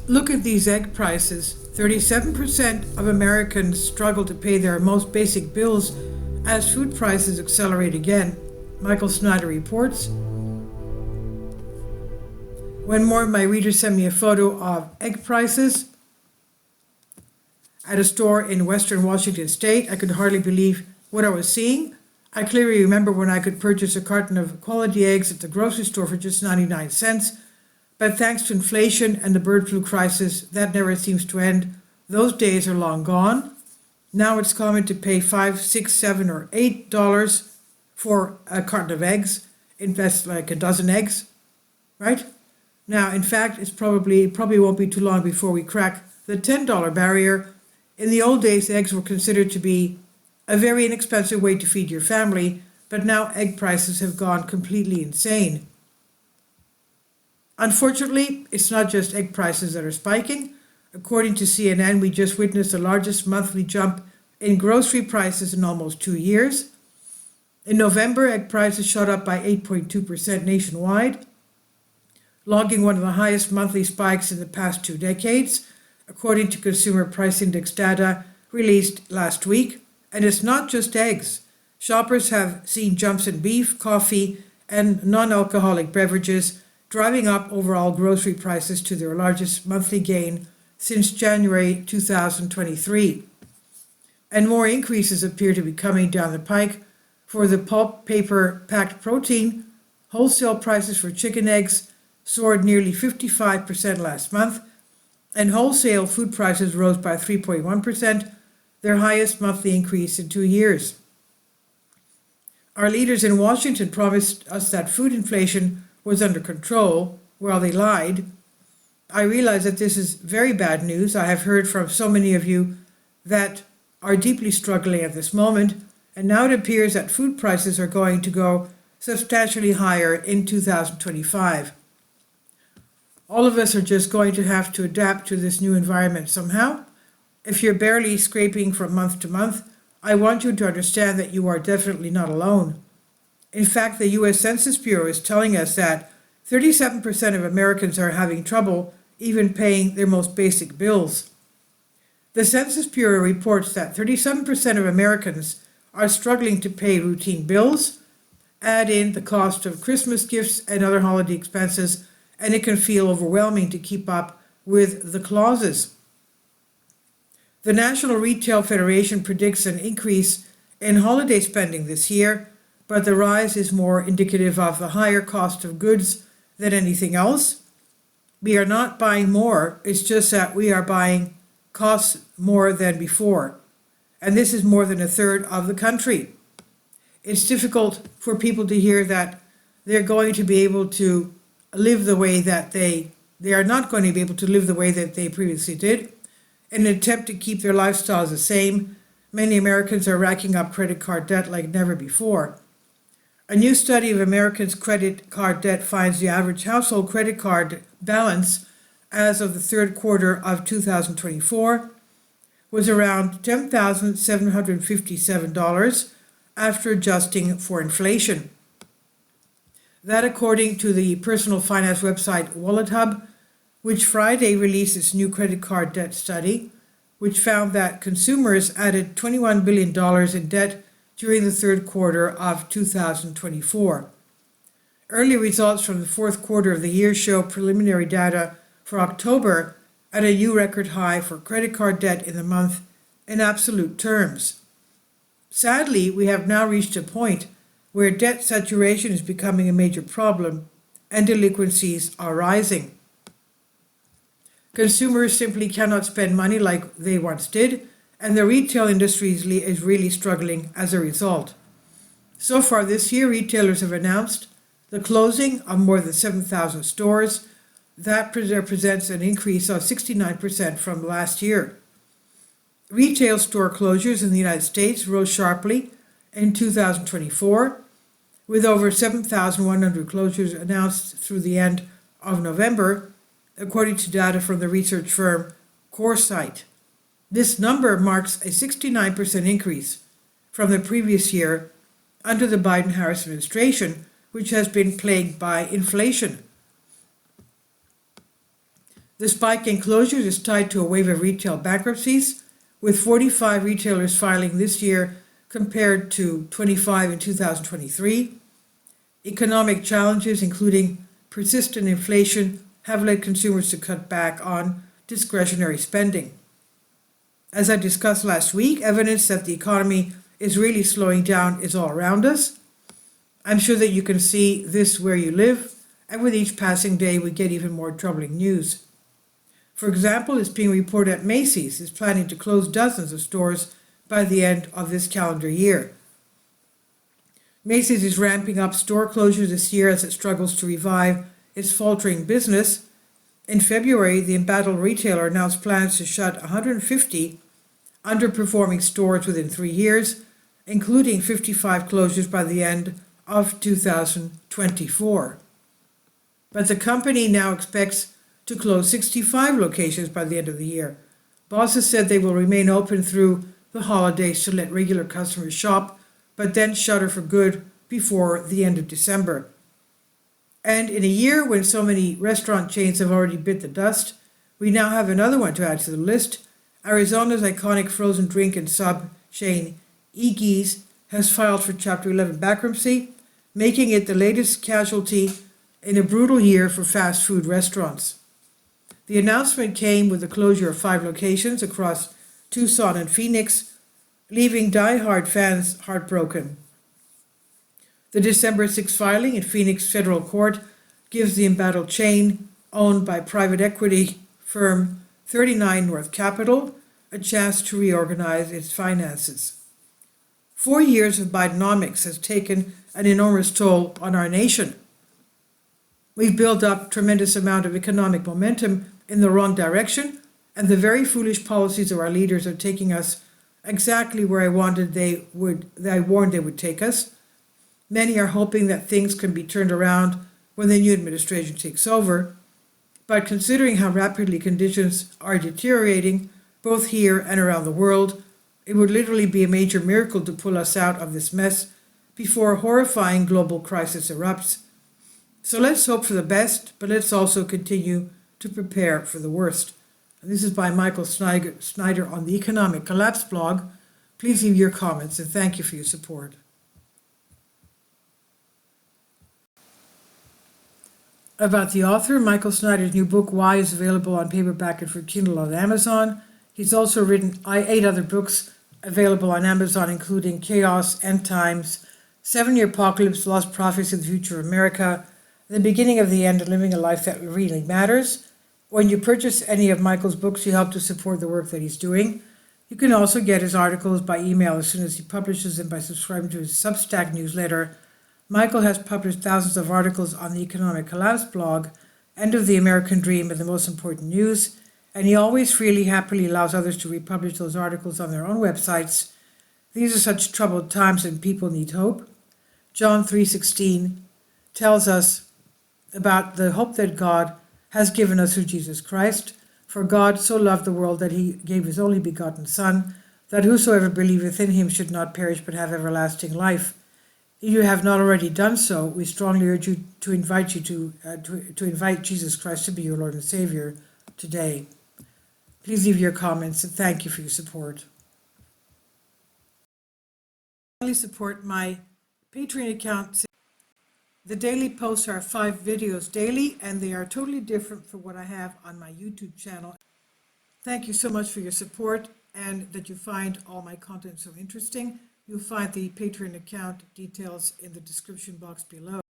Look at these egg prices. 37% of Americans struggle to pay their most basic bills as food prices accelerate again, Michael Snyder reports. When more of my readers send me a photo of egg prices at a store in Western Washington State, I could hardly believe what I was seeing. I clearly remember when I could purchase a carton of quality eggs at the grocery store for just 99 cents. But thanks to inflation and the bird flu crisis, that never seems to end. Those days are long gone. Now it's common to pay $5, $6, $7, or $8 for a carton of eggs. Invest like a dozen eggs, right? Now, in fact, it probably won't be too long before we crack the $10 barrier. In the old days, eggs were considered to be a very inexpensive way to feed your family, but now egg prices have gone completely insane. Unfortunately, it's not just egg prices that are spiking. According to CNN, we just witnessed the largest monthly jump in grocery prices in almost 2 years. In November, egg prices shot up by 8.2% nationwide, logging one of the highest monthly spikes in the past 2 decades, according to Consumer Price Index data released last week. And it's not just eggs. Shoppers have seen jumps in beef, coffee, and non-alcoholic beverages, driving up overall grocery prices to their largest monthly gain since January 2023. And more increases appear to be coming down the pike for the pulp paper packed protein. Wholesale prices for chicken eggs soared nearly 55% last month, and wholesale food prices rose by 3.1%, their highest monthly increase in 2 years. Our leaders in Washington promised us that food inflation was under control. Well, they lied. I realize that this is very bad news. I have heard from so many of you that are deeply struggling at this moment, and now it appears that food prices are going to go substantially higher in 2025. All of us are just going to have to adapt to this new environment somehow. If you're barely scraping from month to month, I want you to understand that you are definitely not alone. In fact, the U.S. Census Bureau is telling us that 37% of Americans are having trouble even paying their most basic bills. The Census Bureau reports that 37% of Americans are struggling to pay routine bills. Add in the cost of Christmas gifts and other holiday expenses, and it can feel overwhelming to keep up with the clauses. The National Retail Federation predicts an increase in holiday spending this year, but the rise is more indicative of the higher cost of goods than anything else. We are not buying more, it's just that we are buying costs more than before. And this is more than a third of the country. It's difficult for people to hear that they're going to be able to live the way that they are not going to be able to live the way that they previously did. In an attempt to keep their lifestyles the same, many Americans are racking up credit card debt like never before. A new study of Americans' credit card debt finds the average household credit card balance as of the third quarter of 2024 was around $10,757 after adjusting for inflation. That, according to the personal finance website Wallet Hub, which Friday released its new credit card debt study, which found that consumers added $21 billion in debt during the third quarter of 2024. Early results from the fourth quarter of the year show preliminary data for October at a new record high for credit card debt in the month in absolute terms. Sadly, we have now reached a point where debt saturation is becoming a major problem and delinquencies are rising. Consumers simply cannot spend money like they once did, and the retail industry is really struggling as a result. So far this year, retailers have announced the closing of more than 7,000 stores. That represents an increase of 69% from last year. Retail store closures in the United States rose sharply in 2024, with over 7,100 closures announced through the end of November, according to data from the research firm CoreSite. This number marks a 69% increase from the previous year under the Biden-Harris administration, which has been plagued by inflation. The spike in closures is tied to a wave of retail bankruptcies, with 45 retailers filing this year compared to 25 in 2023. Economic challenges, including persistent inflation, have led consumers to cut back on discretionary spending. As I discussed last week, evidence that the economy is really slowing down is all around us. I'm sure that you can see this where you live, and with each passing day we get even more troubling news. For example, it's being reported that Macy's is planning to close dozens of stores by the end of this calendar year. Macy's is ramping up store closures this year as it struggles to revive its faltering business. In February, the embattled retailer announced plans to shut 150 underperforming stores within 3 years, including 55 closures by the end of 2024. But the company now expects to close 65 locations by the end of the year. Bosses said they will remain open through the holidays to let regular customers shop, but then shutter for good before the end of December. And in a year when so many restaurant chains have already bit the dust, we now have another one to add to the list. Arizona's iconic frozen drink and sub chain, Iggy's, has filed for Chapter 11 bankruptcy, making it the latest casualty in a brutal year for fast food restaurants. The announcement came with the closure of 5 locations across Tucson and Phoenix, leaving die-hard fans heartbroken. The December 6 filing in Phoenix federal court gives the embattled chain, owned by private equity firm 39 North Capital, a chance to reorganize its finances. 4 years of Bidenomics has taken an enormous toll on our nation. We've built up tremendous amount of economic momentum in the wrong direction, and the very foolish policies of our leaders are taking us exactly where I warned they would take us. Many are hoping that things can be turned around when the new administration takes over, but considering how rapidly conditions are deteriorating, both here and around the world, it would literally be a major miracle to pull us out of this mess before a horrifying global crisis erupts. So let's hope for the best, but let's also continue to prepare for the worst. And this is by Michael Snyder on the Economic Collapse blog. Please leave your comments, and thank you for your support. About the author, Michael Snyder's new book, Why, is available on paperback and for Kindle on Amazon. He's also written 8 other books available on Amazon, including Chaos, End Times, 7-Year Apocalypse, Lost Prophecy of the Future of America, The Beginning of the End, and Living a Life That Really Matters. When you purchase any of Michael's books, you help to support the work that he's doing. You can also get his articles by email as soon as he publishes them by subscribing to his Substack newsletter. Michael has published thousands of articles on the Economic Collapse blog, End of the American Dream, and the most important news, and he always freely, happily allows others to republish those articles on their own websites. These are such troubled times and people need hope. John 3:16 tells us about the hope that God has given us through Jesus Christ. For God so loved the world that he gave his only begotten Son, that whosoever believeth in him should not perish but have everlasting life. If you have not already done so, we strongly urge you to invite Jesus Christ to be your Lord and Savior today. Please leave your comments, and thank you for your support. Please support my Patreon account. The daily posts are 5 videos daily, and they are totally different from what I have on my YouTube channel. Thank you so much for your support and that you find all my content so interesting. You'll find the Patreon account details in the description box below.